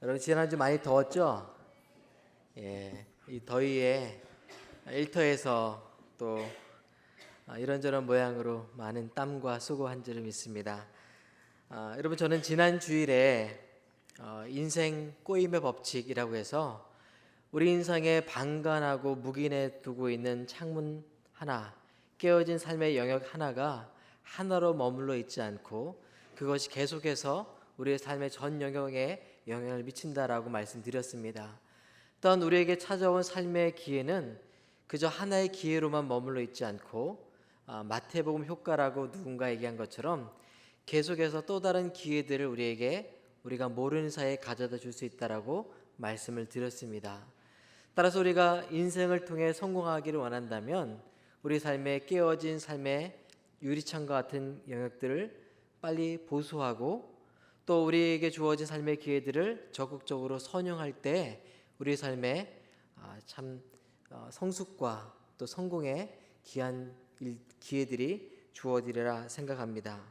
여러분 지난주 많이 더웠죠? 이 더위에 일터에서 또 이런저런 모양으로 많은 땀과 수고한 줄을 믿습니다. 여러분 저는 지난 주일에 인생 꼬임의 법칙이라고 해서 우리 인생에 방관하고 묵인해 두고 있는 창문 하나, 깨어진 삶의 영역 하나가 하나로 머물러 있지 않고 그것이 계속해서 우리의 삶의 전 영역에 영향을 미친다라고 말씀드렸습니다. 또한 우리에게 찾아온 삶의 기회는 그저 하나의 기회로만 머물러 있지 않고 마태복음 효과라고 누군가 얘기한 것처럼 계속해서 또 다른 기회들을 우리가 모르는 사이에 가져다 줄 수 있다라고 말씀을 드렸습니다. 따라서 우리가 인생을 통해 성공하기를 원한다면 우리 삶의 깨어진 삶의 유리창과 같은 영역들을 빨리 보수하고 또 우리에게 주어진 삶의 기회들을 적극적으로 선용할 때 우리 삶에 참 성숙과 또 성공의 귀한 기회들이 주어지리라 생각합니다.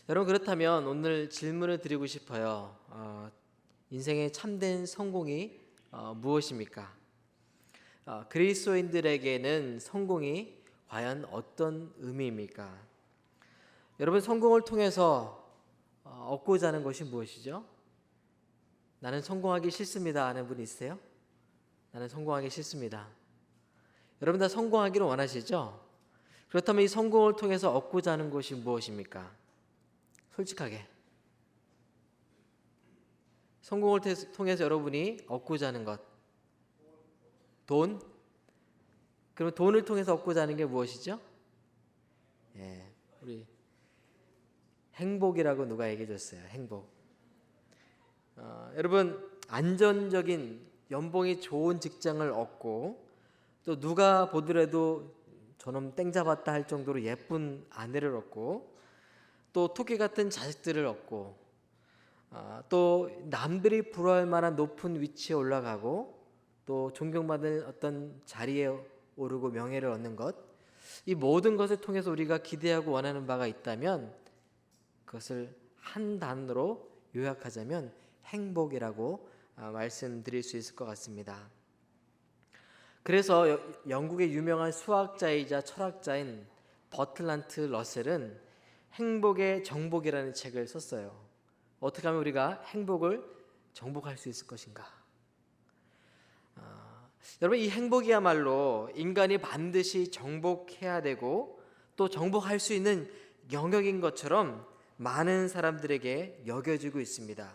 여러분 그렇다면 오늘 질문을 드리고 싶어요. 인생의 참된 성공이 무엇입니까? 그리스도인들에게는 성공이 과연 어떤 의미입니까? 여러분 성공을 통해서 얻고자 하는 것이 무엇이죠? 나는 성공하기 싫습니다 하는 분 있으세요? 나는 성공하기 싫습니다. 여러분 다 성공하기를 원하시죠? 그렇다면 이 성공을 통해서 얻고자 하는 것이 무엇입니까? 솔직하게 성공을 통해서 여러분이 얻고자 하는 것, 돈? 그럼 돈을 통해서 얻고자 하는 게 무엇이죠? 우리 행복이라고 누가 얘기해 줬어요. 행복. 여러분 안정적인 연봉이 좋은 직장을 얻고 또 누가 보더라도 저놈 땡 잡았다 할 정도로 예쁜 아내를 얻고 또 토끼 같은 자식들을 얻고 또 남들이 부러워할 만한 높은 위치에 올라가고 또 존경받는 어떤 자리에 오르고 명예를 얻는 것, 이 모든 것을 통해서 우리가 기대하고 원하는 바가 있다면 그것을 한 단어로 요약하자면 행복이라고 말씀드릴 수 있을 것 같습니다. 그래서 영국의 유명한 수학자이자 철학자인 버틀란트 러셀은 행복의 정복이라는 책을 썼어요. 어떻게 하면 우리가 행복을 정복할 수 있을 것인가? 여러분 이 행복이야말로 인간이 반드시 정복해야 되고 또 정복할 수 있는 영역인 것처럼 많은 사람들에게 여겨지고 있습니다.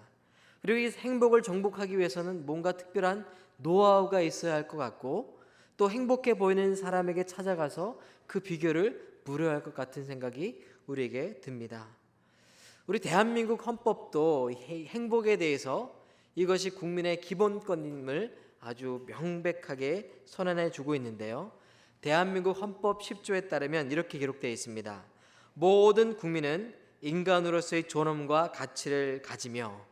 그리고 이 행복을 정복하기 위해서는 뭔가 특별한 노하우가 있어야 할 것 같고 또 행복해 보이는 사람에게 찾아가서 그 비결을 물어야 할 것 같은 생각이 우리에게 듭니다. 우리 대한민국 헌법도 행복에 대해서 이것이 국민의 기본권임을 아주 명백하게 선언해 주고 있는데요. 대한민국 헌법 10조에 따르면 이렇게 기록되어 있습니다. 모든 국민은 인간으로서의 존엄과 가치를 가지며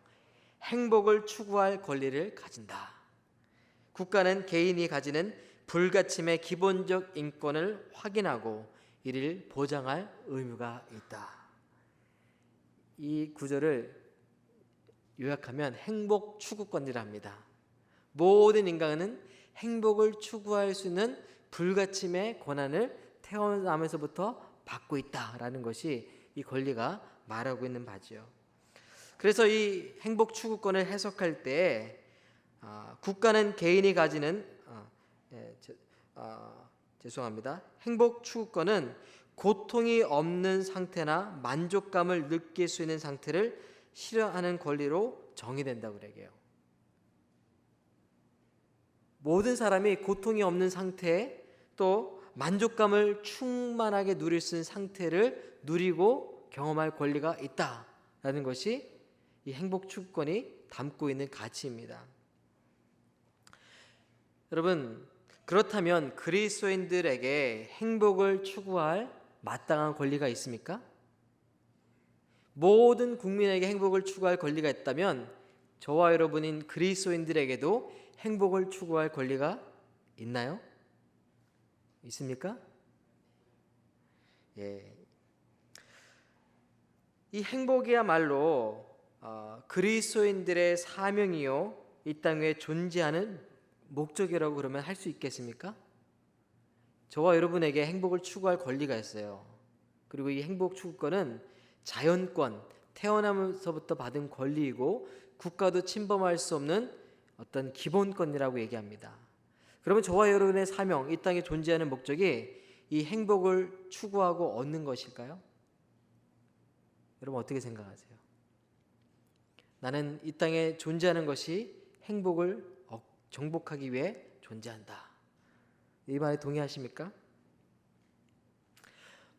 행복을 추구할 권리를 가진다. 국가는 개인이 가지는 불가침의 기본적 인권을 확인하고 이를 보장할 의무가 있다. 이 구절을 요약하면 행복 추구권이라 합니다. 모든 인간은 행복을 추구할 수 있는 불가침의 권한을 태어나면서부터 받고 있다라는 것이 이 권리가 말하고 있는 바지요. 그래서 이 행복 추구권을 해석할 때 국가는 개인이 가지는 행복 추구권은 고통이 없는 상태나 만족감을 느낄 수 있는 상태를 실현하는 권리로 정의된다고 그래요. 모든 사람이 고통이 없는 상태 또 만족감을 충만하게 누릴 수 있는 상태를 누리고 경험할 권리가 있다라는 것이 이 행복 추구권이 담고 있는 가치입니다. 여러분 그렇다면 그리스도인들에게 행복을 추구할 마땅한 권리가 있습니까? 모든 국민에게 행복을 추구할 권리가 있다면 저와 여러분인 그리스도인들에게도 행복을 추구할 권리가 있나요? 있습니까? 이 행복이야말로 그리스도인들의 사명이요 이 땅에 존재하는 목적이라고 그러면 할 수 있겠습니까? 저와 여러분에게 행복을 추구할 권리가 있어요. 그리고 이 행복 추구권은 자연권, 태어나면서부터 받은 권리이고 국가도 침범할 수 없는 어떤 기본권이라고 얘기합니다. 그러면 저와 여러분의 사명, 이 땅에 존재하는 목적이 이 행복을 추구하고 얻는 것일까요? 여러분 어떻게 생각하세요? 나는 이 땅에 존재하는 것이 행복을 정복하기 위해 존재한다. 이 말에 동의하십니까?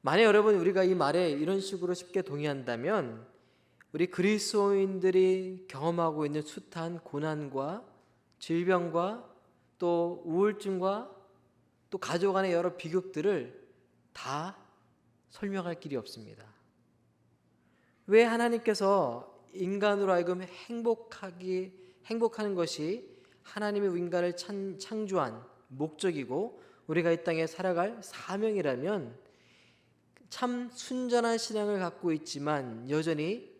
만약 여러분 우리가 이 말에 이런 식으로 쉽게 동의한다면 우리 그리스도인들이 경험하고 있는 숱한 고난과 질병과 또 우울증과 또 가족 안의 여러 비극들을 다 설명할 길이 없습니다. 왜 하나님께서 인간으로 하여금 행복하는 것이 하나님의 인간을 창조한 목적이고 우리가 이 땅에 살아갈 사명이라면 참 순전한 신앙을 갖고 있지만 여전히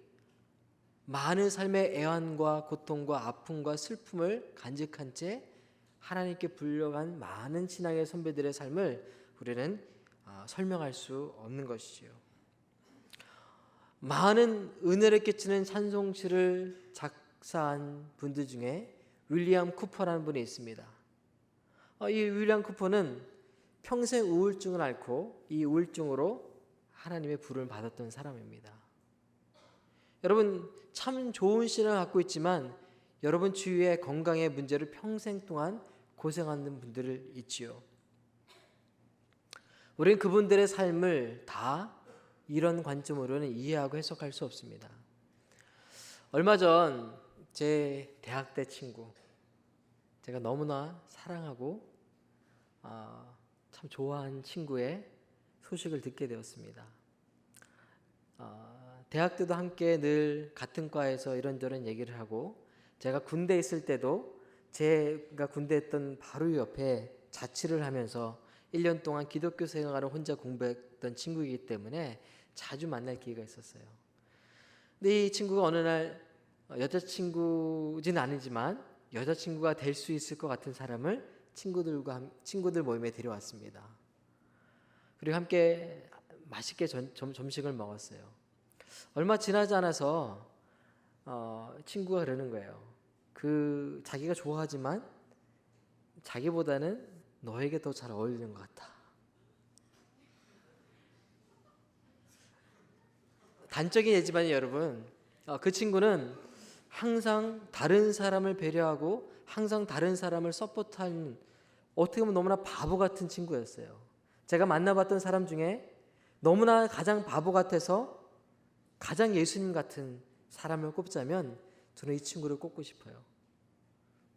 많은 삶의 애환과 고통과 아픔과 슬픔을 간직한 채 하나님께 불려간 많은 신앙의 선배들의 삶을 우리는 설명할 수 없는 것이지요. 많은 은혜를 끼치는 찬송시를 작사한 분들 중에 윌리엄 쿠퍼라는 분이 있습니다. 이 윌리엄 쿠퍼는 평생 우울증을 앓고 이 우울증으로 하나님의 부름을 받았던 사람입니다. 여러분 참 좋은 신앙을 갖고 있지만 여러분 주위에 건강의 문제를 평생 동안 고생하는 분들을 있지요. 우리는 그분들의 삶을 다 이런 관점으로는 이해하고 해석할 수 없습니다. 얼마 전 제 대학 때 친구, 제가 너무나 사랑하고 참 좋아하는 친구의 소식을 듣게 되었습니다. 대학 때도 함께 늘 같은 과에서 이런저런 얘기를 하고 제가 군대에 있을 때도 제가 군대에 있던 바로 옆에 자취를 하면서 1년 동안 기독교 생활을 혼자 공부했던 친구이기 때문에 자주 만날 기회가 있었어요. 근데 이 친구가 어느 날 여자친구진 아니지만 여자친구가 될 수 있을 것 같은 사람을 친구들 모임에 데려왔습니다. 그리고 함께 맛있게 점심을 먹었어요. 얼마 지나지 않아서 친구가 그러는 거예요. 자기가 좋아하지만 자기보다는 너에게 더 잘 어울리는 것 같다. 단적인 예지만 여러분, 그 친구는 항상 다른 사람을 배려하고 항상 다른 사람을 서포트하는 어떻게 보면 너무나 바보 같은 친구였어요. 제가 만나봤던 사람 중에 너무나 가장 바보 같아서 가장 예수님 같은 사람을 꼽자면 저는 이 친구를 꼽고 싶어요.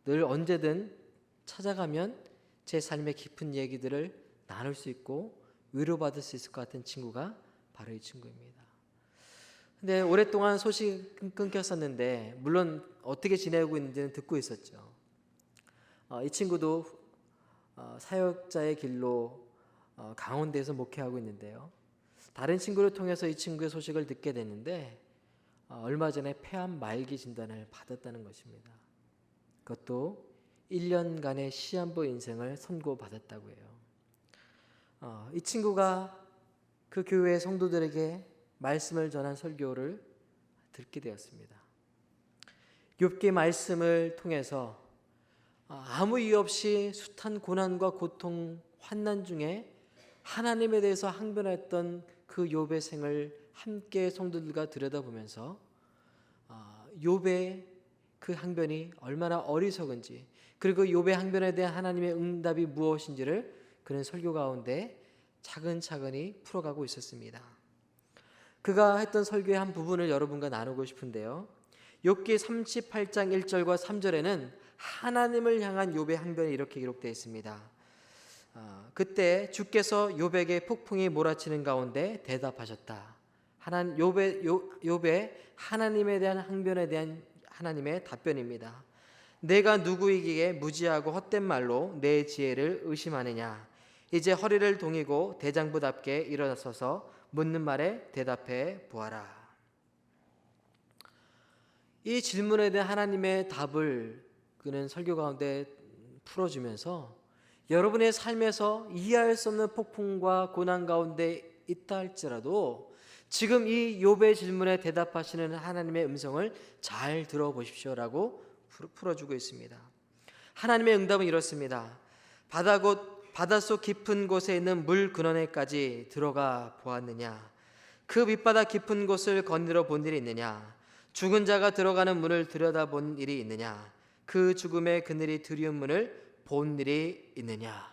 늘 언제든 찾아가면 제 삶의 깊은 얘기들을 나눌 수 있고 위로받을 수 있을 것 같은 친구가 바로 이 친구입니다. 근데 오랫동안 소식이 끊겼었는데 물론 어떻게 지내고 있는지는 듣고 있었죠. 이 친구도 사역자의 길로 강원도에서 목회하고 있는데요. 다른 친구를 통해서 이 친구의 소식을 듣게 됐는데 얼마 전에 폐암 말기 진단을 받았다는 것입니다. 그것도 1년간의 시한부 인생을 선고받았다고 해요. 이 친구가 그 교회 성도들에게 말씀을 전한 설교를 듣게 되었습니다. 욥기 말씀을 통해서 아무 이유 없이 숱한 고난과 고통, 환난 중에 하나님에 대해서 항변했던 그 욥의 생을 함께 성도들과 들여다보면서 욥의 그 항변이 얼마나 어리석은지 그리고 욥의 항변에 대한 하나님의 응답이 무엇인지를 그런 설교 가운데 차근차근히 풀어가고 있었습니다. 그가 했던 설교의 한 부분을 여러분과 나누고 싶은데요. 욥기 38장 1절과 3절에는 하나님을 향한 욥의 항변이 이렇게 기록되어 있습니다. 그때 주께서 욥에게 폭풍이 몰아치는 가운데 대답하셨다. 욥의 하나님에 대한 항변에 대한 하나님의 답변입니다. 내가 누구이기에 무지하고 헛된 말로 내 지혜를 의심하느냐. 이제 허리를 동이고 대장부답게 일어서서 묻는 말에 대답해 보아라. 이 질문에 대한 하나님의 답을 그는 설교 가운데 풀어주면서 여러분의 삶에서 이해할 수 없는 폭풍과 고난 가운데 있다 할지라도 지금 이 욥의 질문에 대답하시는 하나님의 음성을 잘 들어보십시오라고 풀어주고 있습니다. 하나님의 응답은 이렇습니다. 바닷속 깊은 곳에 있는 물 근원에까지 들어가 보았느냐? 그 밑바다 깊은 곳을 거닐어 본 일이 있느냐? 죽은 자가 들어가는 문을 들여다본 일이 있느냐? 그 죽음의 그늘이 드리운 문을 본 일이 있느냐?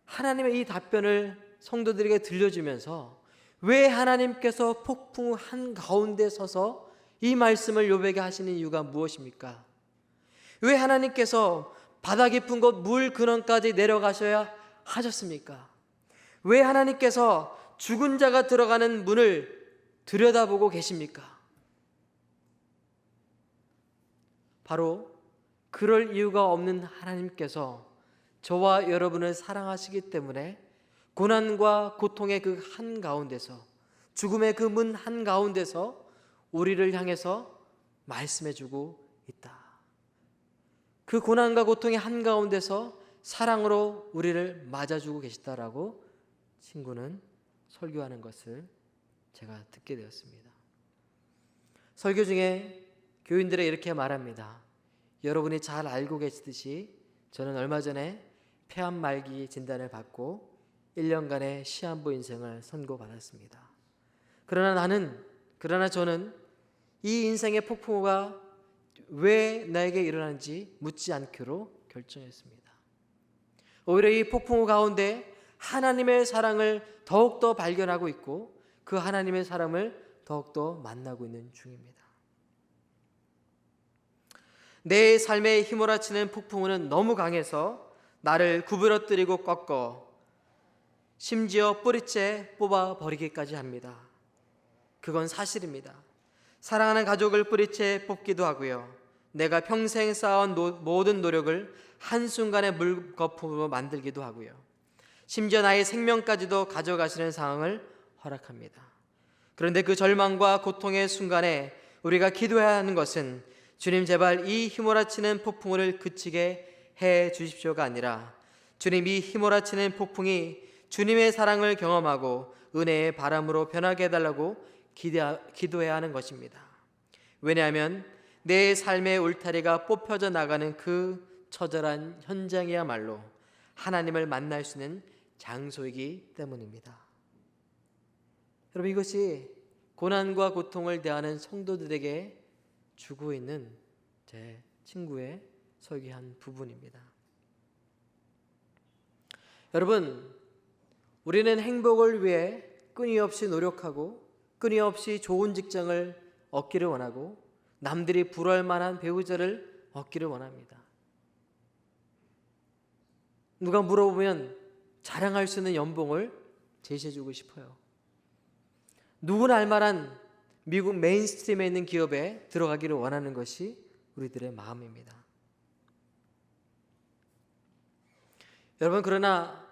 하나님의 이 답변을 성도들에게 들려주면서 왜 하나님께서 폭풍 한가운데 서서 이 말씀을 욥에게 하시는 이유가 무엇입니까? 왜 하나님께서 바다 깊은 곳 물 근원까지 내려가셔야 하셨습니까? 왜 하나님께서 죽은 자가 들어가는 문을 들여다보고 계십니까? 바로 그럴 이유가 없는 하나님께서 저와 여러분을 사랑하시기 때문에 고난과 고통의 그 한가운데서, 죽음의 그 문 한가운데서 우리를 향해서 말씀해주고 있다. 그 고난과 고통의 한가운데서 사랑으로 우리를 맞아주고 계시다라고 친구는 설교하는 것을 제가 듣게 되었습니다. 설교 중에 교인들이 이렇게 말합니다. 여러분이 잘 알고 계시듯이 저는 얼마 전에 폐암 말기 진단을 받고 1년간의 시한부 인생을 선고받았습니다. 그러나 저는 이 인생의 폭풍우가 왜 나에게 일어난지 묻지 않기로 결정했습니다. 오히려 이 폭풍우 가운데 하나님의 사랑을 더욱더 발견하고 있고 그 하나님의 사랑을 더욱더 만나고 있는 중입니다. 내 삶에 휘몰아치는 폭풍우는 너무 강해서 나를 구부러뜨리고 꺾어 심지어 뿌리채 뽑아버리기까지 합니다. 그건 사실입니다. 사랑하는 가족을 뿌리채 뽑기도 하고요. 내가 평생 쌓아온 모든 노력을 한순간에 물거품으로 만들기도 하고요. 심지어 나의 생명까지도 가져가시는 상황을 허락합니다. 그런데 그 절망과 고통의 순간에 우리가 기도해야 하는 것은 주님 제발 이 휘몰아치는 폭풍을 그치게 해 주십시오가 아니라 주님 이 휘몰아치는 폭풍이 주님의 사랑을 경험하고 은혜의 바람으로 변하게 해달라고 기도해야 하는 것입니다. 왜냐하면 내 삶의 울타리가 뽑혀져 나가는 그 처절한 현장이야말로 하나님을 만날 수 있는 장소이기 때문입니다. 여러분, 이것이 고난과 고통을 대하는 성도들에게 주고 있는 제 친구의 설교한 부분입니다. 여러분, 우리는 행복을 위해 끊임없이 노력하고 끊임없이 좋은 직장을 얻기를 원하고 남들이 부러울 만한 배우자를 얻기를 원합니다. 누가 물어보면 자랑할 수 있는 연봉을 제시해주고 싶어요. 누구나 알 만한 미국 메인스트림에 있는 기업에 들어가기를 원하는 것이 우리들의 마음입니다. 여러분, 그러나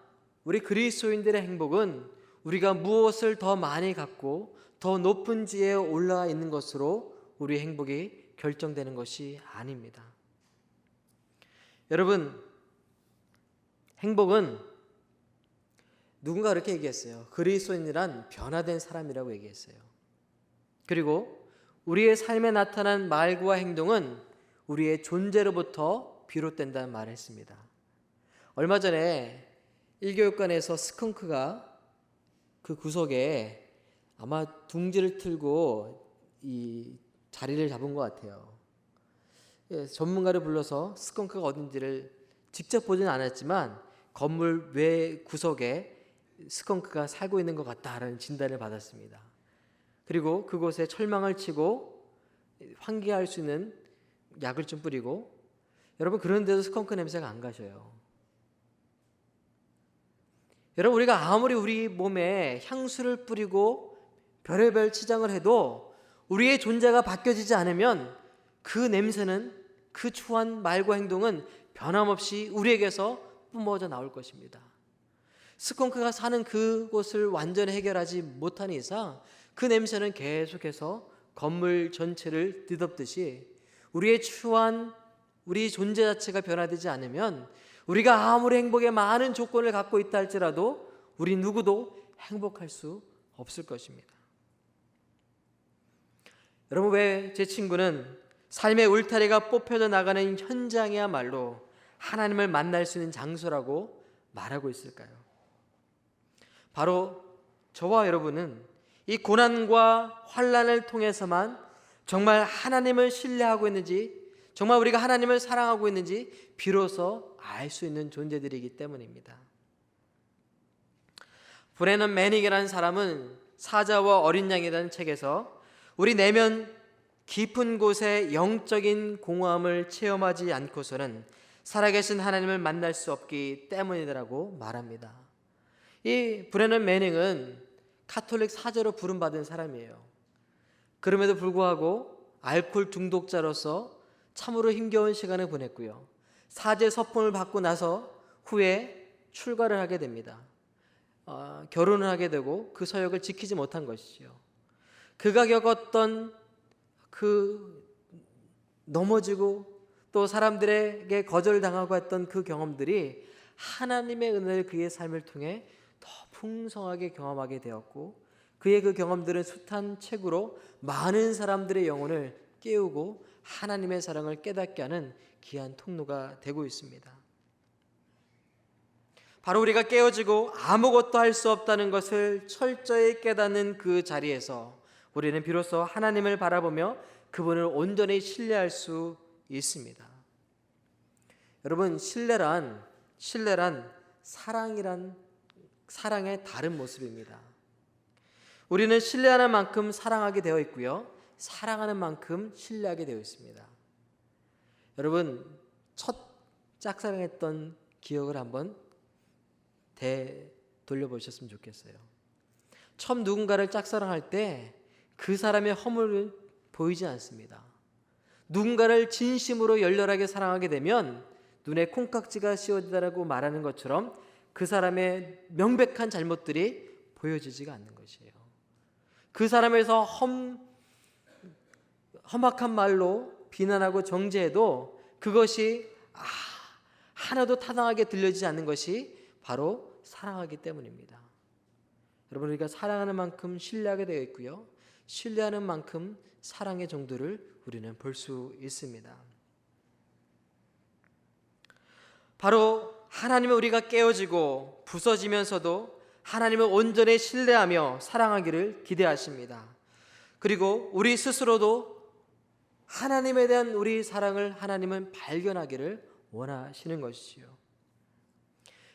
우리 그리스도인들의 행복은 우리가 무엇을 더 많이 갖고 더 높은 지에 올라가 있는 것으로 우리의 행복이 결정되는 것이 아닙니다. 여러분, 행복은 누군가 그렇게 얘기했어요. 그리스도인이란 변화된 사람이라고 얘기했어요. 그리고 우리의 삶에 나타난 말과 행동은 우리의 존재로부터 비롯된다는 말을 했습니다. 얼마 전에 일교육관에서 스컹크가 그 구석에 아마 둥지를 틀고 이 자리를 잡은 것 같아요. 전문가를 불러서 스컹크가 어딘지를 직접 보지는 않았지만 건물 외 구석에 스컹크가 살고 있는 것 같다라는 진단을 받았습니다. 그리고 그곳에 철망을 치고 환기할 수 있는 약을 좀 뿌리고, 여러분, 그런데도 스컹크 냄새가 안 가셔요. 여러분, 우리가 아무리 우리 몸에 향수를 뿌리고 별의별 치장을 해도 우리의 존재가 바뀌어지지 않으면 그 냄새는, 그 추한 말과 행동은 변함없이 우리에게서 뿜어져 나올 것입니다. 스컹크가 사는 그곳을 완전히 해결하지 못하는 이상 그 냄새는 계속해서 건물 전체를 뒤덮듯이 우리의 추한 우리 존재 자체가 변화되지 않으면 우리가 아무리 행복의 많은 조건을 갖고 있다 할지라도 우리 누구도 행복할 수 없을 것입니다. 여러분, 왜 제 친구는 삶의 울타리가 뽑혀져 나가는 현장이야말로 하나님을 만날 수 있는 장소라고 말하고 있을까요? 바로 저와 여러분은 이 고난과 환난을 통해서만 정말 하나님을 신뢰하고 있는지, 정말 우리가 하나님을 사랑하고 있는지 비로소 알 수 있는 존재들이기 때문입니다. 브레넌 매닉이라는 사람은 사자와 어린 양이라는 책에서 우리 내면 깊은 곳에 영적인 공허함을 체험하지 않고서는 살아계신 하나님을 만날 수 없기 때문이라고 말합니다. 이 브레넌 매닝은 카톨릭 사제로 부름받은 사람이에요. 그럼에도 불구하고 알코올 중독자로서 참으로 힘겨운 시간을 보냈고요. 사제 서폰을 받고 나서 후에 출가를 하게 됩니다. 결혼을 하게 되고 그 서역을 지키지 못한 것이죠. 그가 겪었던 그 넘어지고 또 사람들에게 거절당하고 했던 그 경험들이 하나님의 은혜를 그의 삶을 통해 더 풍성하게 경험하게 되었고, 그의 그 경험들은 숱한 책으로 많은 사람들의 영혼을 깨우고 하나님의 사랑을 깨닫게 하는 귀한 통로가 되고 있습니다. 바로 우리가 깨어지고 아무것도 할 수 없다는 것을 철저히 깨닫는 그 자리에서 우리는 비로소 하나님을 바라보며 그분을 온전히 신뢰할 수 있습니다. 여러분, 신뢰란 사랑의 다른 모습입니다. 우리는 신뢰하는 만큼 사랑하게 되어 있고요, 사랑하는 만큼 신뢰하게 되어 있습니다. 여러분, 첫 짝사랑했던 기억을 한번 돌려보셨으면 좋겠어요. 처음 누군가를 짝사랑할 때 그 사람의 허물은 보이지 않습니다. 누군가를 진심으로 열렬하게 사랑하게 되면 눈에 콩깍지가 씌워지다라고 말하는 것처럼 그 사람의 명백한 잘못들이 보여지지가 않는 것이에요. 그 사람에서 험악한 말로 비난하고 정죄해도 그것이 하나도 타당하게 들려지지 않는 것이 바로 사랑하기 때문입니다. 여러분, 우리가 사랑하는 만큼 신뢰하게 되어 있고요, 신뢰하는 만큼 사랑의 정도를 우리는 볼 수 있습니다. 바로 하나님을 우리가 깨어지고 부서지면서도 하나님을 온전히 신뢰하며 사랑하기를 기대하십니다. 그리고 우리 스스로도 하나님에 대한 우리 사랑을 하나님은 발견하기를 원하시는 것이지요.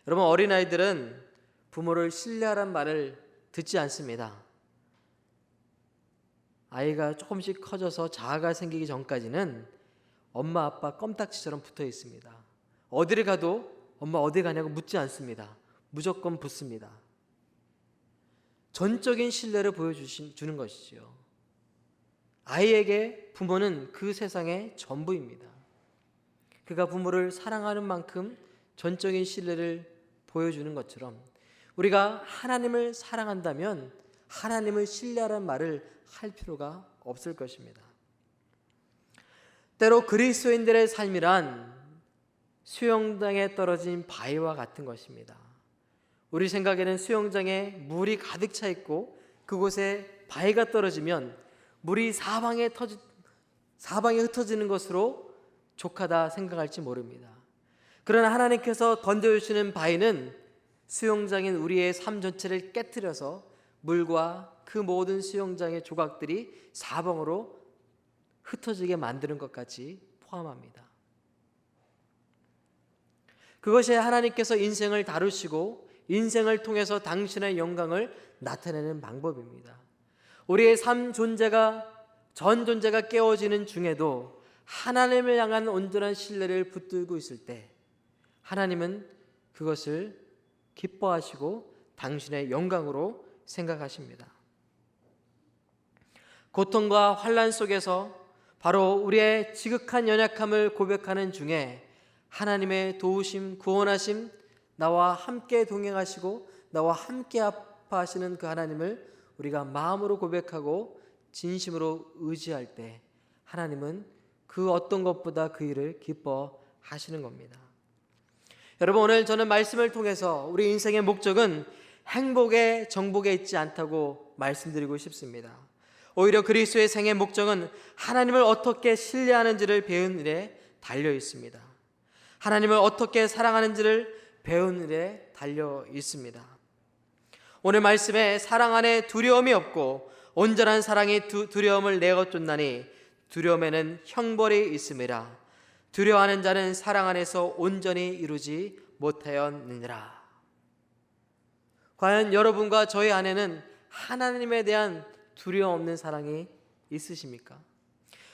여러분, 어린아이들은 부모를 신뢰하란 말을 듣지 않습니다. 아이가 조금씩 커져서 자아가 생기기 전까지는 엄마 아빠 껌딱지처럼 붙어 있습니다. 어디를 가도 엄마 어디 가냐고 묻지 않습니다. 무조건 붙습니다. 전적인 신뢰를 보여주는 것이지요. 아이에게 부모는 그 세상의 전부입니다. 그가 부모를 사랑하는 만큼 전적인 신뢰를 보여주는 것처럼 우리가 하나님을 사랑한다면 하나님을 신뢰하라는 말을 할 필요가 없을 것입니다. 때로 그리스도인들의 삶이란 수영장에 떨어진 바위와 같은 것입니다. 우리 생각에는 수영장에 물이 가득 차 있고 그곳에 바위가 떨어지면 물이 사방에 흩어지는 것으로 족하다 생각할지 모릅니다. 그러나 하나님께서 던져주시는 바위는 수영장인 우리의 삶 전체를 깨트려서 물과 그 모든 수영장의 조각들이 사방으로 흩어지게 만드는 것까지 포함합니다. 그것이 하나님께서 인생을 다루시고 인생을 통해서 당신의 영광을 나타내는 방법입니다. 우리의 전 존재가 깨어지는 중에도 하나님을 향한 온전한 신뢰를 붙들고 있을 때 하나님은 그것을 기뻐하시고 당신의 영광으로 생각하십니다. 고통과 환난 속에서 바로 우리의 지극한 연약함을 고백하는 중에 하나님의 도우심, 구원하심, 나와 함께 동행하시고 나와 함께 아파하시는 그 하나님을 우리가 마음으로 고백하고 진심으로 의지할 때 하나님은 그 어떤 것보다 그 일을 기뻐하시는 겁니다. 여러분, 오늘 저는 말씀을 통해서 우리 인생의 목적은 행복의 정복에 있지 않다고 말씀드리고 싶습니다. 오히려 그리스도의 생의 목적은 하나님을 어떻게 신뢰하는지를 배우는 일에 달려 있습니다. 하나님을 어떻게 사랑하는지를 배우는 일에 달려 있습니다. 오늘 말씀에 사랑 안에 두려움이 없고 온전한 사랑이 두려움을 내어 쫓나니 두려움에는 형벌이 있음이라. 두려워하는 자는 사랑 안에서 온전히 이루지 못하였느니라. 과연 여러분과 저희 안에는 하나님에 대한 두려움 없는 사랑이 있으십니까?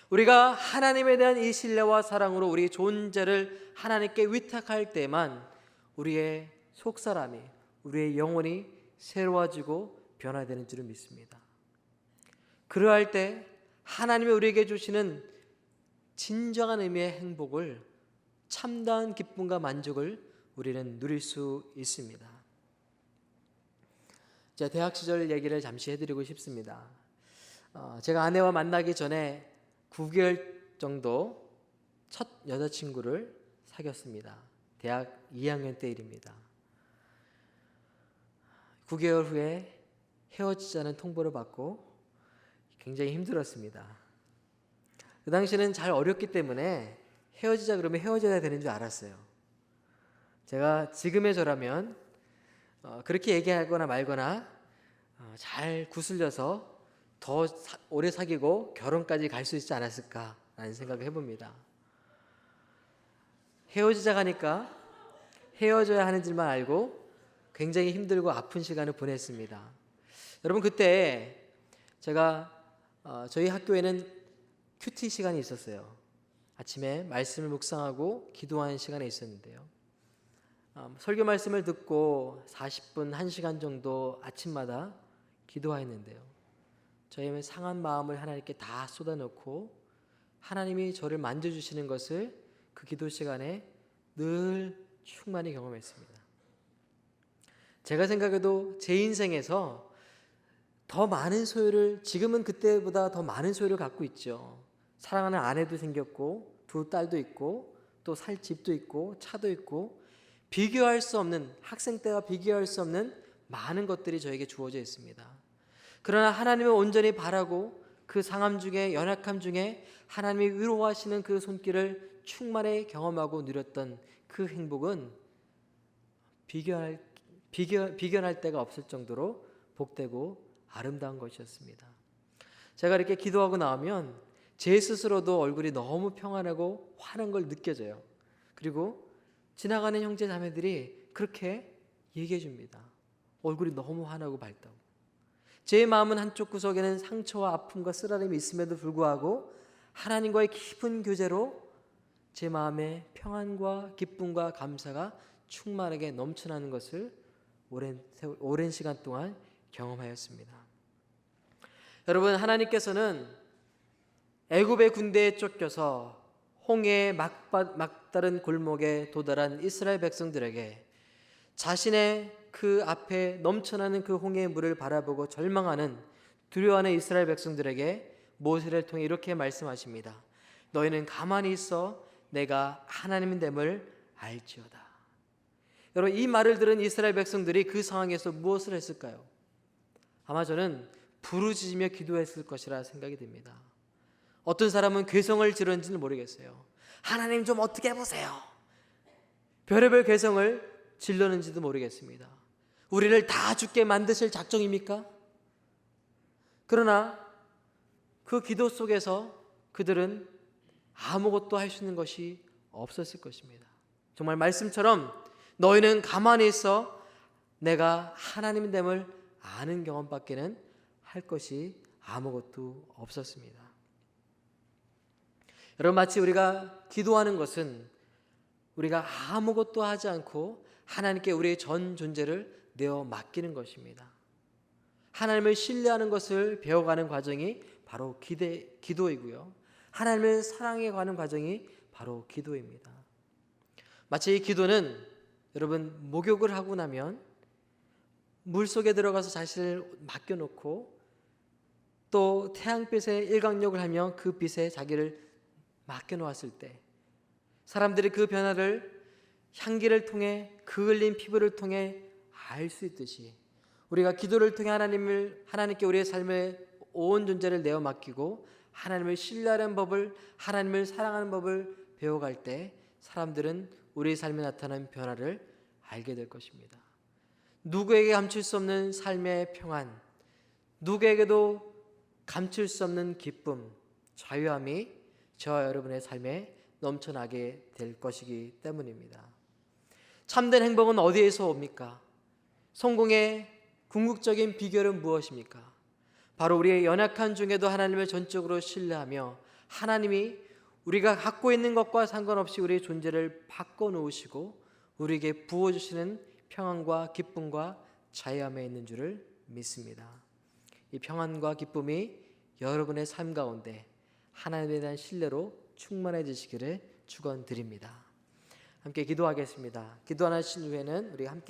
우리가 하나님에 대한 이 신뢰와 사랑으로 우리 존재를 하나님께 위탁할 때만 우리의 속사람이, 우리의 영혼이 새로워지고 변화되는 줄을 믿습니다. 그러할 때 하나님이 우리에게 주시는 진정한 의미의 행복을, 참다운 기쁨과 만족을 우리는 누릴 수 있습니다. 제가 대학 시절 얘기를 잠시 해드리고 싶습니다. 제가 아내와 만나기 전에 9개월 정도 첫 여자친구를 사귀었습니다. 대학 2학년 때 일입니다. 9개월 후에 헤어지자는 통보를 받고 굉장히 힘들었습니다. 그 당시는 잘 어렸기 때문에 헤어지자 그러면 헤어져야 되는 줄 알았어요. 제가 지금의 저라면 그렇게 얘기하거나 말거나 잘 구슬려서 더 오래 사귀고 결혼까지 갈 수 있지 않았을까라는 생각을 해봅니다. 헤어지자 하니까 헤어져야 하는 줄만 알고 굉장히 힘들고 아픈 시간을 보냈습니다. 여러분, 그때 제가 저희 학교에는 큐티 시간이 있었어요. 아침에 말씀을 묵상하고 기도하는 시간이 있었는데요. 설교 말씀을 듣고 40분, 1시간 정도 아침마다 기도했는데요. 저희는 상한 마음을 하나님께 다 쏟아놓고 하나님이 저를 만져주시는 것을 그 기도 시간에 늘 충만히 경험했습니다. 제가 생각해도 제 인생에서 더 많은 소유를, 지금은 그때보다 더 많은 소유를 갖고 있죠. 사랑하는 아내도 생겼고 2딸도 있고 또 살 집도 있고 차도 있고, 비교할 수 없는, 학생 때와 비교할 수 없는 많은 것들이 저에게 주어져 있습니다. 그러나 하나님을 온전히 바라고 그 상함 중에, 연약함 중에 하나님이 위로하시는 그 손길을 충만히 경험하고 누렸던 그 행복은 비견할 데가 없을 정도로 복되고 아름다운 것이었습니다. 제가 이렇게 기도하고 나오면 제 스스로도 얼굴이 너무 평안하고 환한 걸 느껴져요. 그리고 지나가는 형제 자매들이 그렇게 얘기해 줍니다. 얼굴이 너무 환하고 밝다고. 제 마음은 한쪽 구석에는 상처와 아픔과 쓰라림이 있음에도 불구하고 하나님과의 깊은 교제로 제 마음에 평안과 기쁨과 감사가 충만하게 넘쳐나는 것을 오랜 시간 동안 경험하였습니다. 여러분, 하나님께서는 애굽의 군대에 쫓겨서 홍해의 막다른 골목에 도달한 이스라엘 백성들에게 자신의 그 앞에 넘쳐나는 그 홍해의 물을 바라보고 절망하는, 두려워하는 이스라엘 백성들에게 모세를 통해 이렇게 말씀하십니다. 너희는 가만히 있어 내가 하나님됨을 알지어다. 여러분, 이 말을 들은 이스라엘 백성들이 그 상황에서 무엇을 했을까요? 아마 저는 부르짖으며 기도했을 것이라 생각이 듭니다. 어떤 사람은 괴성을 지르는지는 모르겠어요. 하나님 좀 어떻게 해보세요. 별의별 괴성을 질렀는지도 모르겠습니다. 우리를 다 죽게 만드실 작정입니까? 그러나 그 기도 속에서 그들은 아무것도 할 수 있는 것이 없었을 것입니다. 정말 말씀처럼 너희는 가만히 있어 내가 하나님됨을 아는 경험밖에는 할 것이 아무것도 없었습니다. 여러분, 마치 우리가 기도하는 것은 우리가 아무것도 하지 않고 하나님께 우리의 전 존재를 내어 맡기는 것입니다. 하나님을 신뢰하는 것을 배워가는 과정이 바로 기도이고요. 하나님을 사랑해가는 과정이 바로 기도입니다. 마치 이 기도는 여러분, 목욕을 하고 나면 물속에 들어가서 자신을 맡겨놓고 또 태양빛에 일광욕을 하며 그 빛에 자기를 맡겨 놓았을 때 사람들이 그 변화를 향기를 통해 그 흘린 피부를 통해 알 수 있듯이 우리가 기도를 통해 하나님께 우리의 삶의 온 존재를 내어 맡기고 하나님을 신뢰하는 법을, 하나님을 사랑하는 법을 배워갈 때 사람들은 우리의 삶에 나타나는 변화를 알게 될 것입니다. 누구에게 감출 수 없는 삶의 평안, 누구에게도 감출 수 없는 기쁨, 자유함이 저와 여러분의 삶에 넘쳐나게 될 것이기 때문입니다. 참된 행복은 어디에서 옵니까? 성공의 궁극적인 비결은 무엇입니까? 바로 우리의 연약한 중에도 하나님을 전적으로 신뢰하며 하나님이 우리가 갖고 있는 것과 상관없이 우리의 존재를 바꿔놓으시고 우리에게 부어주시는 평안과 기쁨과 자유함에 있는 줄을 믿습니다. 이 평안과 기쁨이 여러분의 삶 가운데 하나님에 대한 신뢰로 충만해지시기를 축원드립니다. 함께 기도하겠습니다. 기도하신 후에는 우리 함께